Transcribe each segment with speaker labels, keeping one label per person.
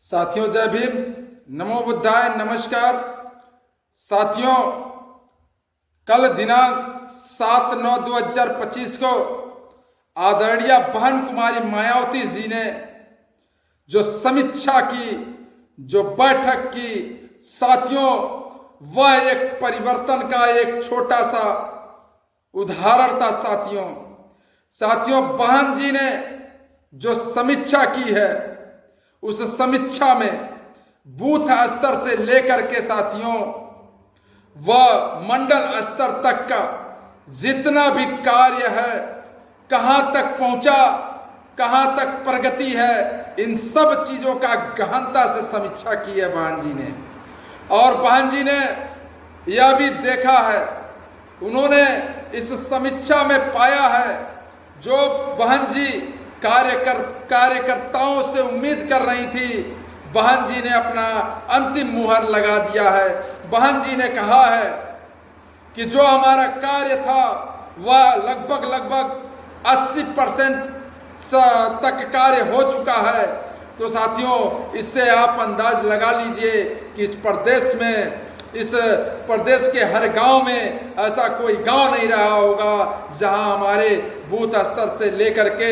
Speaker 1: साथियों जय भीम, नमो बुद्धाय, नमस्कार। साथियों, कल दिनांक 7/9/2025 को आदरणीय बहन कुमारी मायावती जी ने जो समीक्षा की, जो बैठक की, साथियों वह एक परिवर्तन का एक छोटा सा उदाहरण था। साथियों बहन जी ने जो समीक्षा की है, उस समीक्षा में बूथ स्तर से लेकर के साथियों वह मंडल स्तर तक का जितना भी कार्य है, कहां तक पहुंचा, कहां तक प्रगति है, इन सब चीजों का गहनता से समीक्षा की है बहन जी ने। और बहन जी ने यह भी देखा है, उन्होंने इस समीक्षा में पाया है जो बहन जी कार्यकर्ताओं से उम्मीद कर रही थी, बहन जी ने अपना अंतिम मुहर लगा दिया है। बहन जी ने कहा है कि जो हमारा कार्य था वह लगभग 80% तक कार्य हो चुका है। तो साथियों इससे आप अंदाज लगा लीजिए कि इस प्रदेश के हर गांव में ऐसा कोई गांव नहीं रहा होगा जहां हमारे बूथ स्तर से लेकर के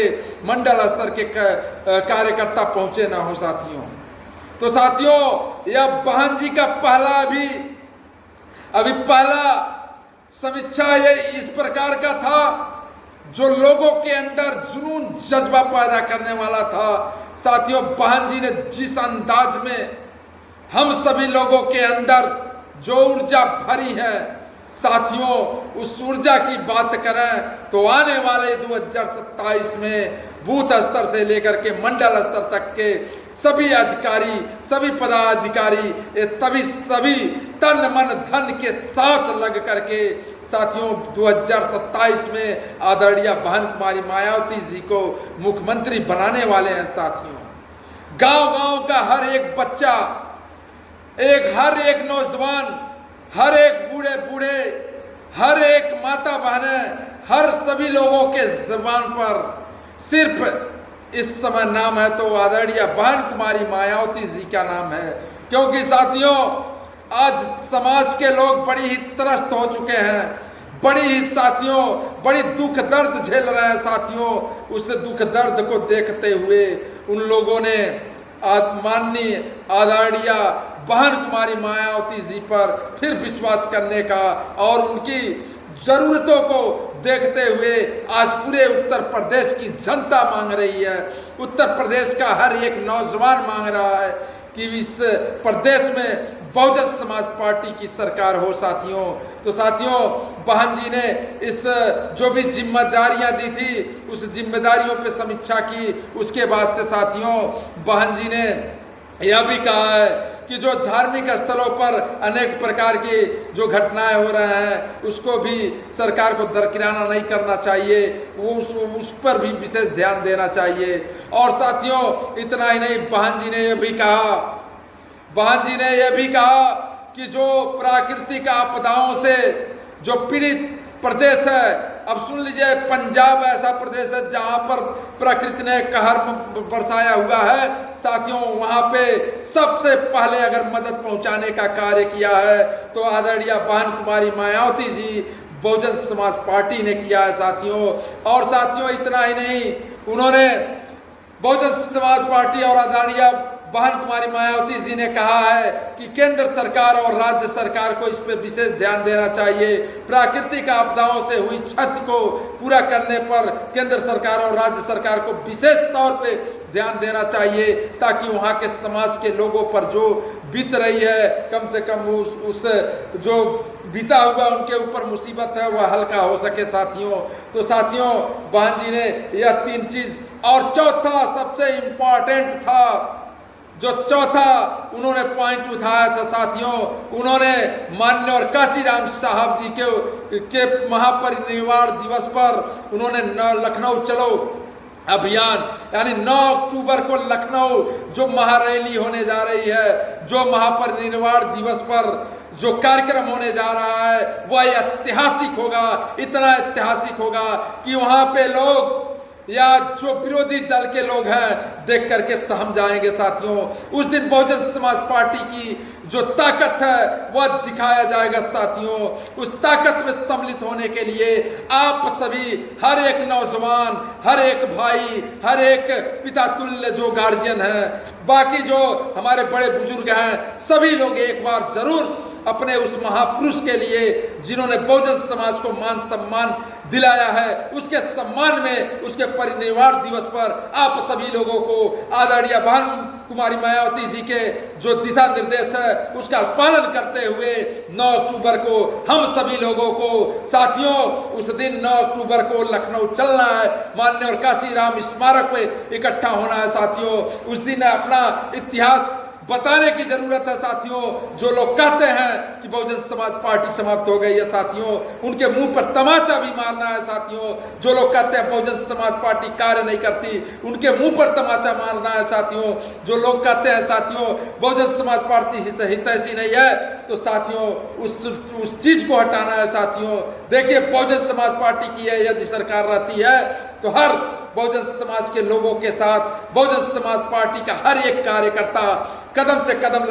Speaker 1: मंडल स्तर के कार्यकर्ता पहुंचे ना हो साथियों। तो साथियों यह बहन जी का पहला समीक्षा ये इस प्रकार का था जो लोगों के अंदर जुनून जज्बा पैदा करने वाला था। साथियों बहन जी ने जिस अंदाज में हम सभी लोगों के अंदर जो ऊर्जा भरी है, साथियों उस ऊर्जा की बात करें तो आने वाले 2027 में बूथ स्तर से लेकर के मंडल स्तर तक के सभी अधिकारी, सभी पदाधिकारी तभी सभी तन मन धन के साथ लग करके साथियों 2027 में आदरणीय बहन कुमारी मायावती जी को मुख्यमंत्री बनाने वाले हैं। साथियों गांव-गांव का हर एक बच्चा, हर एक नौजवान, हर एक बूढ़े, हर एक माता बहनें, हर सभी लोगों के जुबान पर सिर्फ इस समय नाम है तो आदरणीय बहन कुमारी मायावती जी का नाम है। क्योंकि साथियों आज समाज के लोग बड़ी ही त्रस्त हो चुके हैं, बड़ी दुख दर्द झेल रहे हैं। साथियों उस दुख दर्द को देखते हुए उन लोगों ने माननीय आदरणीय बहन कुमारी मायावती जी पर फिर विश्वास करने का और उनकी जरूरतों को देखते हुए आज पूरे उत्तर प्रदेश की जनता मांग रही है, उत्तर प्रदेश का हर एक नौजवान मांग रहा है कि इस प्रदेश में बहुजन समाज पार्टी की सरकार हो। साथियों तो साथियों बहन जी ने इस जो भी जिम्मेदारियां दी थी उस जिम्मेदारियों पे समीक्षा की। उसके बाद से साथियों बहन जी ने यह भी कहा है कि जो धार्मिक स्थलों पर अनेक प्रकार की जो घटनाएं हो रहे हैं उसको भी सरकार को दरकिनारा नहीं करना चाहिए, वो उस पर भी विशेष ध्यान देना चाहिए। और साथियों इतना ही नहीं, बहन जी ने यह भी कहा कि जो प्राकृतिक आपदाओं से जो पीड़ित प्रदेश है, अब सुन लीजिए पंजाब ऐसा प्रदेश है जहां पर प्रकृति ने कहर बरसाया हुआ है। साथियों वहां पे सबसे पहले अगर मदद पहुंचाने का कार्य किया है तो आदरणीय बहन कुमारी मायावती जी बहुजन समाज पार्टी ने किया है। साथियों और साथियों इतना ही नहीं, उन्होंने बहुजन समाज पार्टी और आदरणीय बहन कुमारी मायावती जी ने कहा है कि केंद्र सरकार और राज्य सरकार को इस पर विशेष ध्यान देना चाहिए। प्राकृतिक आपदाओं से हुई क्षति को पूरा करने पर केंद्र सरकार और राज्य सरकार को विशेष तौर पे ध्यान देना चाहिए ताकि वहां के समाज के लोगों पर जो बीत रही है कम से कम उस जो बीता हुआ उनके ऊपर मुसीबत है वह हल्का हो सके। साथियों तो साथियों बहन जी ने यह 3 चीज और चौथा सबसे इम्पोर्टेंट था, जो चौथा उन्होंने पॉइंट उठाया था साथियों, उन्होंने माननीय और काशीराम साहब जी के महापरिनिर्वाण दिवस पर उन्होंने लखनऊ चलो अभियान यानी 9 अक्टूबर को लखनऊ जो महारैली होने जा रही है, जो महापरिनिर्वाण दिवस पर जो कार्यक्रम होने जा रहा है वह ऐतिहासिक होगा, इतना ऐतिहासिक होगा कि वहां पे लोग या जो विरोधी दल के लोग हैं देख करके सहम जाएंगे साथियों। उस दिन बहुजन समाज पार्टी की जो ताकत है वह दिखाया जाएगा साथियों। उस ताकत में सम्मिलित होने के लिए आप सभी, हर एक नौजवान, हर एक भाई, हर एक पिता तुल्य जो गार्जियन है, बाकी जो हमारे बड़े बुजुर्ग हैं, सभी लोग एक बार जरूर अपने उस महापुरुष के लिए जिन्होंने बहुजन समाज को मान सम्मान दिलाया है, उसके सम्मान में उसके परिनिर्वाण दिवस पर आप सभी लोगों को आदरणीय बहन कुमारी मायावती जी के जो दिशा निर्देश है उसका पालन करते हुए 9 अक्टूबर को हम सभी लोगों को साथियों, उस दिन 9 अक्टूबर को लखनऊ चलना है, माननीय काशीराम स्मारक पे इकट्ठा होना है साथियों। उस दिन अपना इतिहास बताने की जरूरत है साथियों। जो लोग कहते हैं कि बहुजन समाज पार्टी समाप्त हो गई है साथियों, उनके मुंह पर तमाचा भी मारना है साथियों। जो लोग कहते हैं बहुजन समाज पार्टी कार्य नहीं करती, उनके मुंह पर तमाचा मारना है साथियों। जो लोग कहते हैं साथियों बहुजन समाज पार्टी हितैषी नहीं है, तो साथियों उस चीज को हटाना है साथियों। देखिए, बहुजन समाज पार्टी की है यदि सरकार रहती है तो हर बहुजन समाज के लोगों के साथ बहुजन समाज पार्टी का हर एक कार्यकर्ता कदम से कदम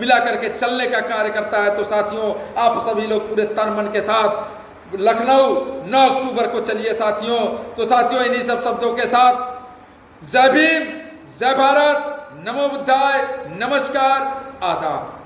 Speaker 1: मिला करके चलने का कार्य करता है। तो साथियों, आप सभी लोग पूरे तन मन के साथ लखनऊ 9 अक्टूबर को चलिए साथियों। तो साथियों, इन्हीं सब शब्दों के साथ जय भीम, जय भारत, नमो बुद्धाय, नमस्कार, आदाब।